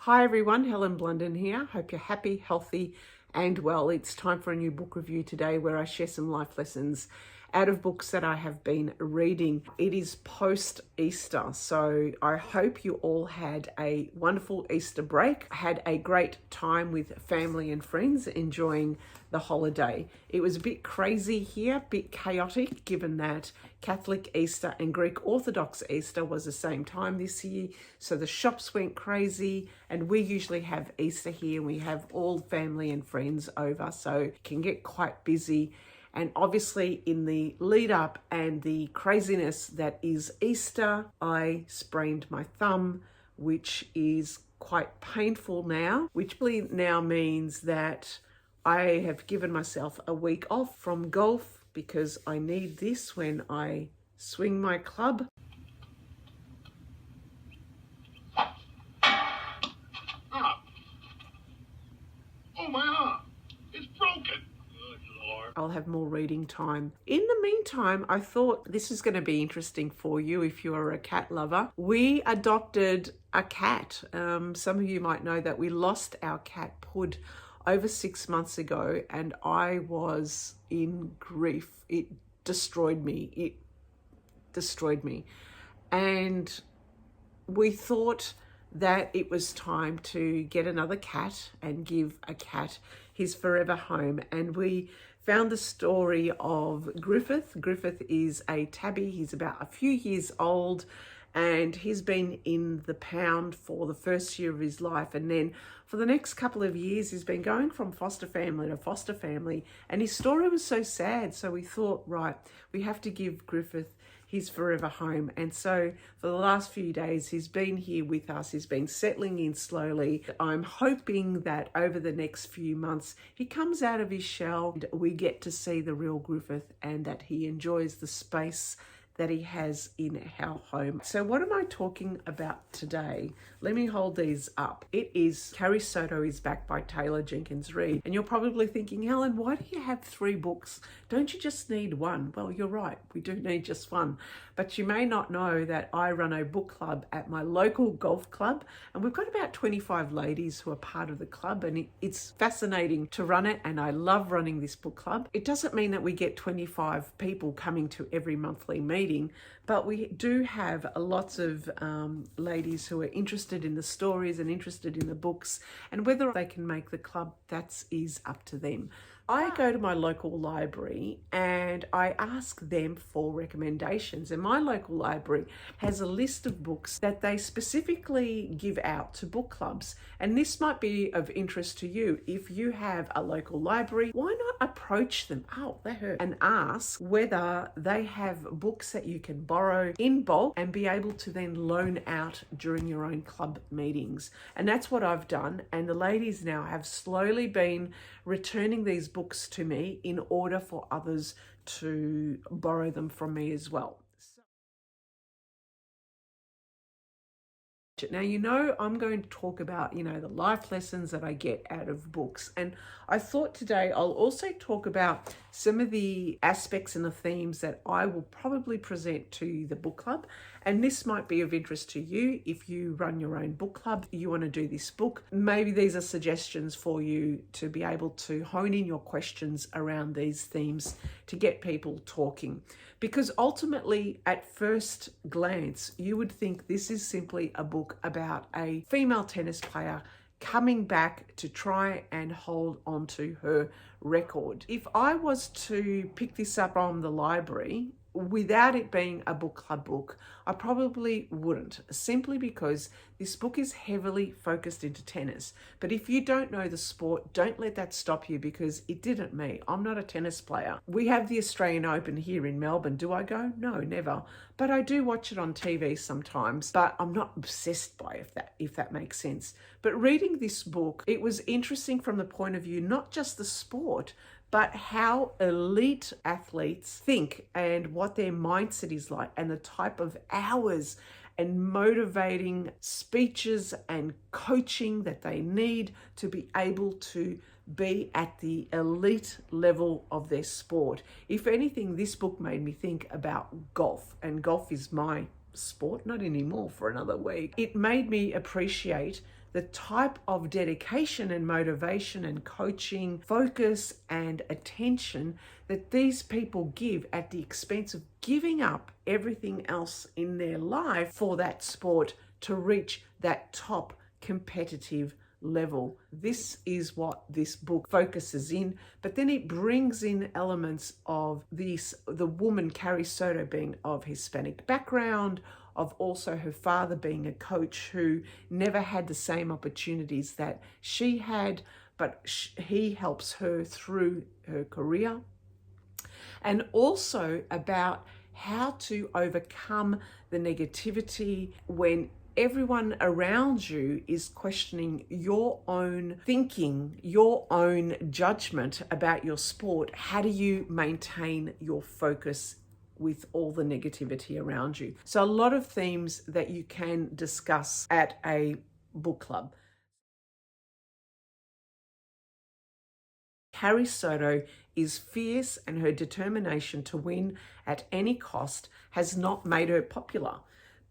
Hi everyone, Helen Blunden here. Hope you're happy, healthy and well. It's time for a new book review today where I share some life lessons out of books that I have been reading. It is post-Easter, so I hope you all had a wonderful Easter break, had a great time with family and friends enjoying the holiday. It was a bit crazy here, a bit chaotic, given that Catholic Easter and Greek Orthodox Easter was the same time this year. So the shops went crazy, and we usually have Easter here. We have all family and friends over, so it can get quite busy. And obviously in the lead up and the craziness that is Easter, I sprained my thumb, which is quite painful now, which really now means that I have given myself a week off from golf because I need this when I swing my club. Oh, my arm! It's broken! Good Lord. I'll have more reading time. In the meantime, I thought this is going to be interesting for you if you are a cat lover. We adopted a cat. Some of you might know that we lost our cat Pud over 6 months ago, and I was in grief. It destroyed me. And we thought that it was time to get another cat and give a cat his forever home. And we found the story of Griffith. Griffith is a tabby. He's about a few years old, and he's been in the pound for the first year of his life. And then for the next couple of years, he's been going from foster family to foster family. And his story was so sad. So we thought, right, we have to give Griffith his forever home. And so for the last few days, he's been here with us. He's been settling in slowly. I'm hoping that over the next few months, he comes out of his shell and we get to see the real Griffith, and that he enjoys the space that he has in our home. So what am I talking about today? Let me hold these up. It is Carrie, Soto is Back by Jenkins, Reid. And you're probably thinking, Helen, why do you have 3 books? Don't you just need one? Well, you're right. We do need just one. But you may not know that I run a book club at my local golf club, and we've got about 25 ladies who are part of the club, and it's fascinating to run it, and I love running this book club. It doesn't mean that we get 25 people coming to every monthly meeting, but we do have lots of ladies who are interested in the stories and interested in the books, and whether they can make the club, that is up to them. I go to my local library and I ask them for recommendations, and my local library has a list of books that they specifically give out to book clubs. And this might be of interest to you. If you have a local library, why not approach them, and ask whether they have books that you can borrow in bulk and be able to then loan out during your own club meetings. And that's what I've done, and the ladies now have slowly been returning these books to me in order for others to borrow them from me as well. Now, I'm going to talk about, the life lessons that I get out of books. And I thought today I'll also talk about some of the aspects and the themes that I will probably present to the book club. And this might be of interest to you if you run your own book club, you want to do this book. Maybe these are suggestions for you to be able to hone in your questions around these themes to get people talking. Because ultimately, at first glance, you would think this is simply a book about a female tennis player coming back to try and hold on to her record. If I was to pick this up from the library, without it being a book club book, I probably wouldn't, simply because this book is heavily focused into tennis. But if you don't know the sport, don't let that stop you, because it didn't me. I'm not a tennis player. We have the Australian Open here in Melbourne. Do I go? No, never. But I do watch it on TV sometimes, but I'm not obsessed by if that makes sense. But reading this book, it was interesting from the point of view, not just the sport, but how elite athletes think and what their mindset is like, and the type of hours and motivating speeches and coaching that they need to be able to be at the elite level of their sport. If anything, this book made me think about golf, and golf is my sport, not anymore for another week. It made me appreciate the type of dedication and motivation and coaching, focus and attention that these people give at the expense of giving up everything else in their life for that sport to reach that top competitive level. This is what this book focuses in, but then it brings in elements of the woman Carrie Soto being of Hispanic background, of also her father being a coach who never had the same opportunities that she had, but he helps her through her career, and also about how to overcome the negativity when everyone around you is questioning your own thinking, your own judgment about your sport. How do you maintain your focus with all the negativity around you? So a lot of themes that you can discuss at a book club. Carrie Soto is fierce, and her determination to win at any cost has not made her popular.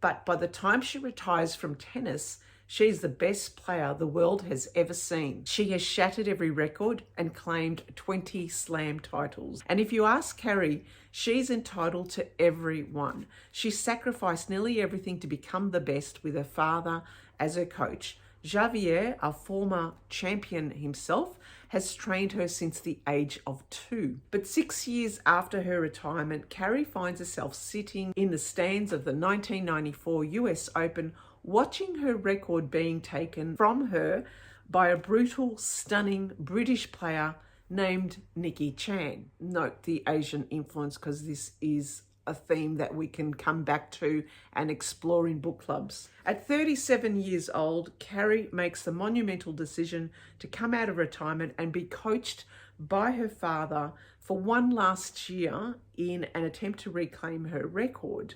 But by the time she retires from tennis, she's the best player the world has ever seen. She has shattered every record and claimed 20 slam titles. And if you ask Carrie, she's entitled to every one. She sacrificed nearly everything to become the best with her father as her coach. Javier, a former champion himself, has trained her since the age of 2. But 6 years after her retirement, Carrie finds herself sitting in the stands of the 1994 US Open, watching her record being taken from her by a brutal, stunning British player named Nikki Chan. Note the Asian influence, because this is a theme that we can come back to and explore in book clubs. At 37 years old, Carrie makes the monumental decision to come out of retirement and be coached by her father for one last year in an attempt to reclaim her record.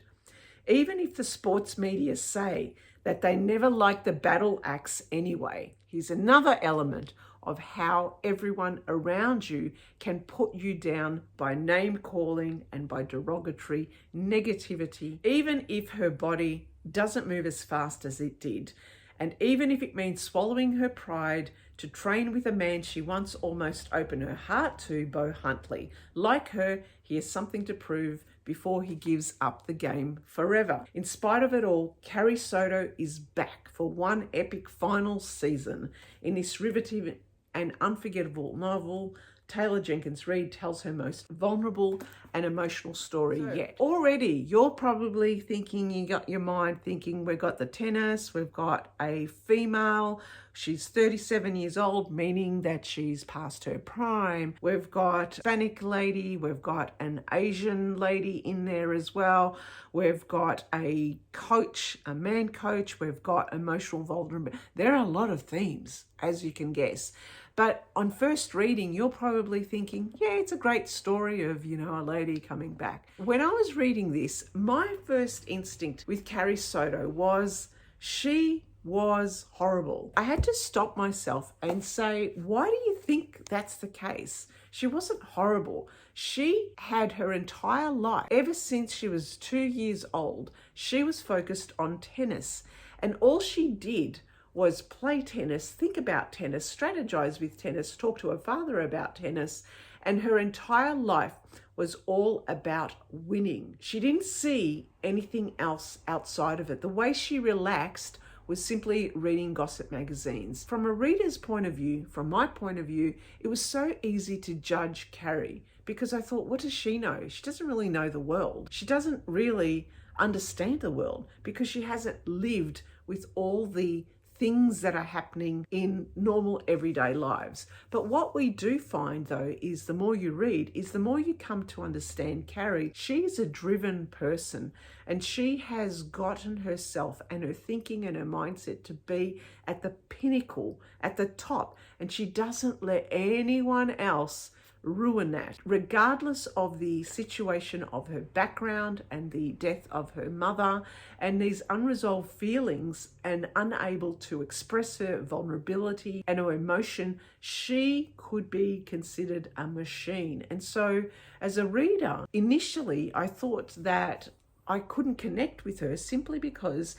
Even if the sports media say that they never like the battle axe anyway, here's another element of how everyone around you can put you down by name calling and by derogatory negativity, even if her body doesn't move as fast as it did. And even if it means swallowing her pride to train with a man she once almost opened her heart to, Bo Huntley. Like her, he has something to prove before he gives up the game forever. In spite of it all, Carrie Soto is back for one epic final season in this riveting and unforgettable novel. Taylor Jenkins Reid tells her most vulnerable and emotional story yet. Already, you're probably thinking, you got your mind thinking, we've got the tennis, we've got a female, she's 37 years old, meaning that she's past her prime. We've got a Hispanic lady, we've got an Asian lady in there as well. We've got a coach, a man coach, we've got emotional vulnerability. There are a lot of themes, as you can guess. But on first reading, you're probably thinking, yeah, it's a great story of, a lady coming back. When I was reading this, my first instinct with Carrie Soto was she was horrible. I had to stop myself and say, why do you think that's the case? She wasn't horrible. She had her entire life, ever since she was 2 years old, she was focused on tennis. And all she did was play tennis, think about tennis, strategize with tennis, talk to her father about tennis, and her entire life was all about winning. She didn't see anything else outside of it. The way she relaxed was simply reading gossip magazines. From a reader's point of view, from my point of view, it was so easy to judge Carrie because I thought, what does she know? She doesn't really know the world. She doesn't really understand the world because she hasn't lived with all the things that are happening in normal everyday lives. But what we do find, though, is the more you read, is the more you come to understand Carrie. She's a driven person, and she has gotten herself and her thinking and her mindset to be at the pinnacle, at the top, and she doesn't let anyone else ruin that. Regardless of the situation of her background and the death of her mother and these unresolved feelings and unable to express her vulnerability and her emotion, she could be considered a machine. And so as a reader, initially I thought that I couldn't connect with her simply because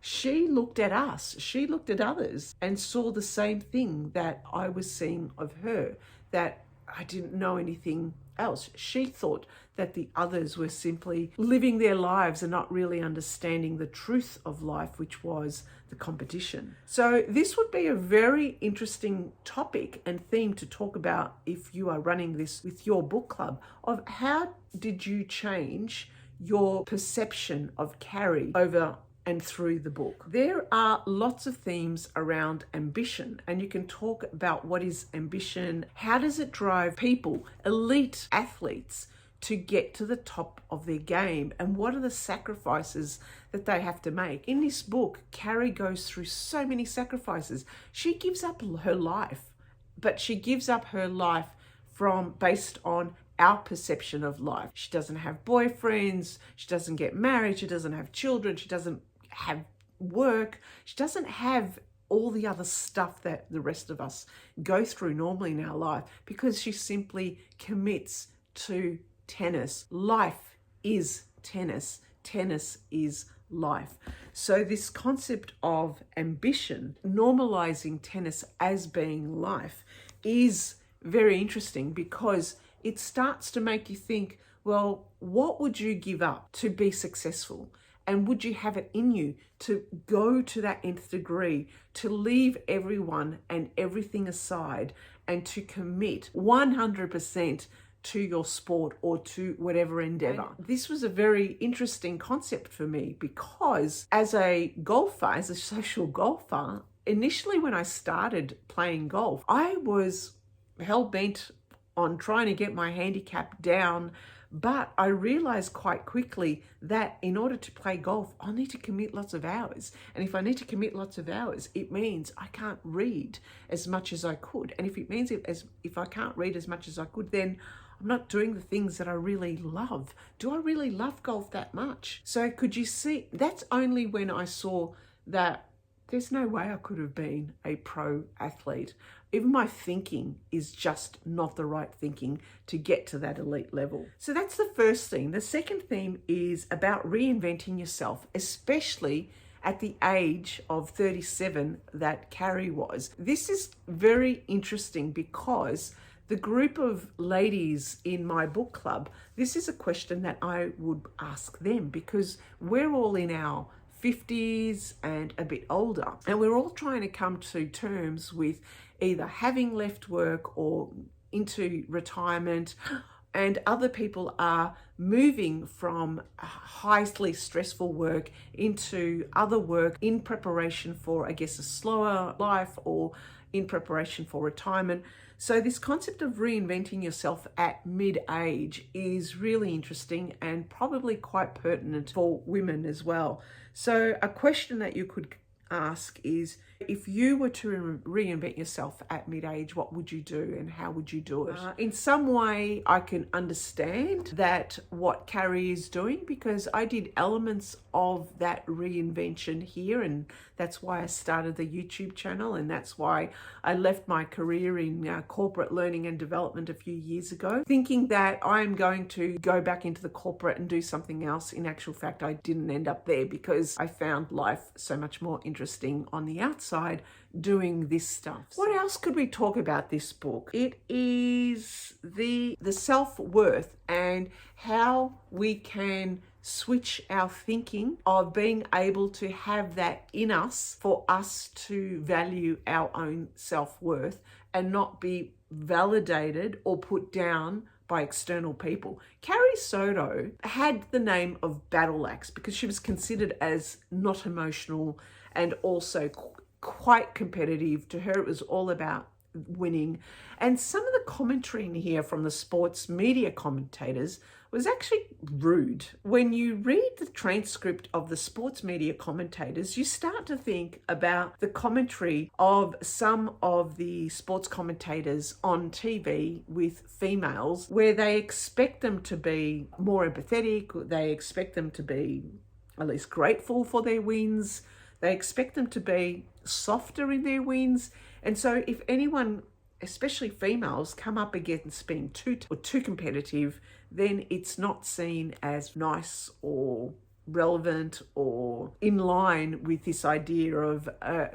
She looked at us, she looked at others and saw the same thing that I was seeing of her, that I didn't know anything else. She thought that the others were simply living their lives and not really understanding the truth of life, which was the competition. So this would be a very interesting topic and theme to talk about if you are running this with your book club, of how did you change your perception of Carrie over and through the book. There are lots of themes around ambition, and you can talk about what is ambition, how does it drive people, elite athletes, to get to the top of their game, and what are the sacrifices that they have to make. In this book, Carrie goes through so many sacrifices. She gives up her life, but she gives up her life based on our perception of life. She doesn't have boyfriends, she doesn't get married, she doesn't have children, she doesn't have work, she doesn't have all the other stuff that the rest of us go through normally in our life, because she simply commits to tennis. Life is tennis. Tennis is life. So this concept of ambition, normalizing tennis as being life, is very interesting, because it starts to make you think, well, what would you give up to be successful? And would you have it in you to go to that nth degree, to leave everyone and everything aside, and to commit 100% to your sport or to whatever endeavor? And this was a very interesting concept for me, because as a golfer, as a social golfer, initially when I started playing golf, I was hell-bent on trying to get my handicap down. But I realized quite quickly that in order to play golf, I need to commit lots of hours. And if I need to commit lots of hours, it means I can't read as much as I could. And if it means if I can't read as much as I could, then I'm not doing the things that I really love. Do I really love golf that much? So could you see, that's only when I saw that there's no way I could have been a pro athlete. Even my thinking is just not the right thinking to get to that elite level. So that's the first theme. The second theme is about reinventing yourself, especially at the age of 37 that Carrie was. This is very interesting, because the group of ladies in my book club, this is a question that I would ask them, because we're all in our 50s and a bit older, and we're all trying to come to terms with either having left work or into retirement, and other people are moving from highly stressful work into other work in preparation for, I guess, a slower life, or in preparation for retirement. So this concept of reinventing yourself at mid-age is really interesting and probably quite pertinent for women as well. So a question that you could ask is, if you were to reinvent yourself at mid-age, what would you do and how would you do it? In some way, I can understand that what Carrie is doing, because I did elements of that reinvention here, and that's why I started the YouTube channel, and that's why I left my career in corporate learning and development a few years ago, thinking that I'm going to go back into the corporate and do something else. In actual fact, I didn't end up there, because I found life so much more interesting on the outside doing this stuff. What else could we talk about this book? It is the self-worth and how we can switch our thinking of being able to have that in us for us to value our own self-worth and not be validated or put down by external people. Carrie Soto had the name of Battle Axe because she was considered as not emotional and also quite competitive. To her, it was all about winning. And some of the commentary in here from the sports media commentators was actually rude. When you read the transcript of the sports media commentators, you start to think about the commentary of some of the sports commentators on TV with females, where they expect them to be more empathetic, they expect them to be at least grateful for their wins, they expect them to be softer in their wins. And so if anyone, especially females, come up against being too competitive, then it's not seen as nice or relevant or in line with this idea of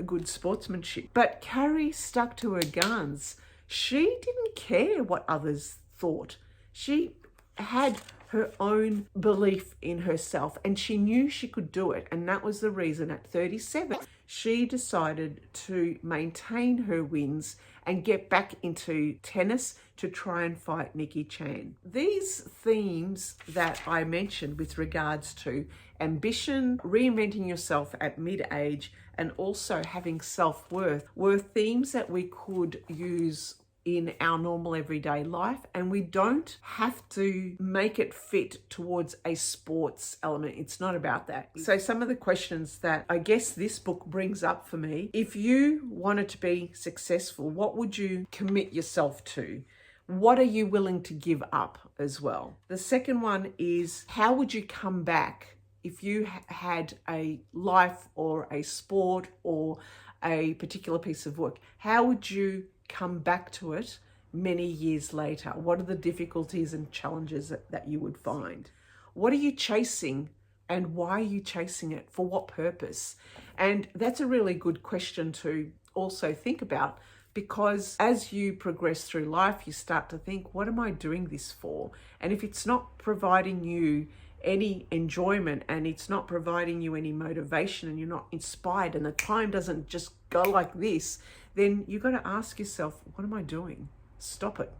good sportsmanship. But Carrie stuck to her guns. She didn't care what others thought. She had her own belief in herself and she knew she could do it. And that was the reason at 37, she decided to maintain her wins and get back into tennis to try and fight Nikki Chan. These themes that I mentioned with regards to ambition, reinventing yourself at mid-age, and also having self-worth were themes that we could use in our normal everyday life, and we don't have to make it fit towards a sports element. It's not about that. So some of the questions that I guess this book brings up for me: if you wanted to be successful, what would you commit yourself to? What are you willing to give up as well? The second one is, how would you come back if you had a life or a sport or a particular piece of work? How would you come back to it many years later? What are the difficulties and challenges that you would find? What are you chasing and why are you chasing it? For what purpose? And that's a really good question to also think about, because as you progress through life, you start to think, what am I doing this for? And if it's not providing you any enjoyment and it's not providing you any motivation and you're not inspired and the time doesn't just go like this, then you've got to ask yourself, what am I doing? Stop it.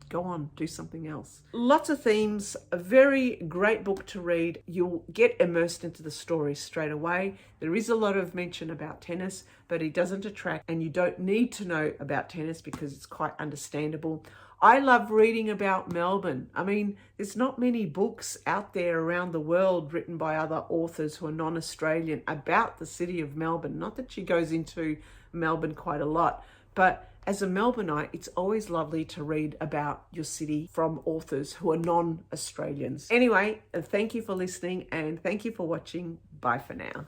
Go on, do something else. Lots of themes, a very great book to read. You'll get immersed into the story straight away. There is a lot of mention about tennis, but it doesn't attract, and you don't need to know about tennis because it's quite understandable. I love reading about Melbourne. I mean, there's not many books out there around the world written by other authors who are non-Australian about the city of Melbourne. Not that she goes into Melbourne quite a lot, but as a Melbourneite, it's always lovely to read about your city from authors who are non-Australians. Anyway, thank you for listening and thank you for watching. Bye for now.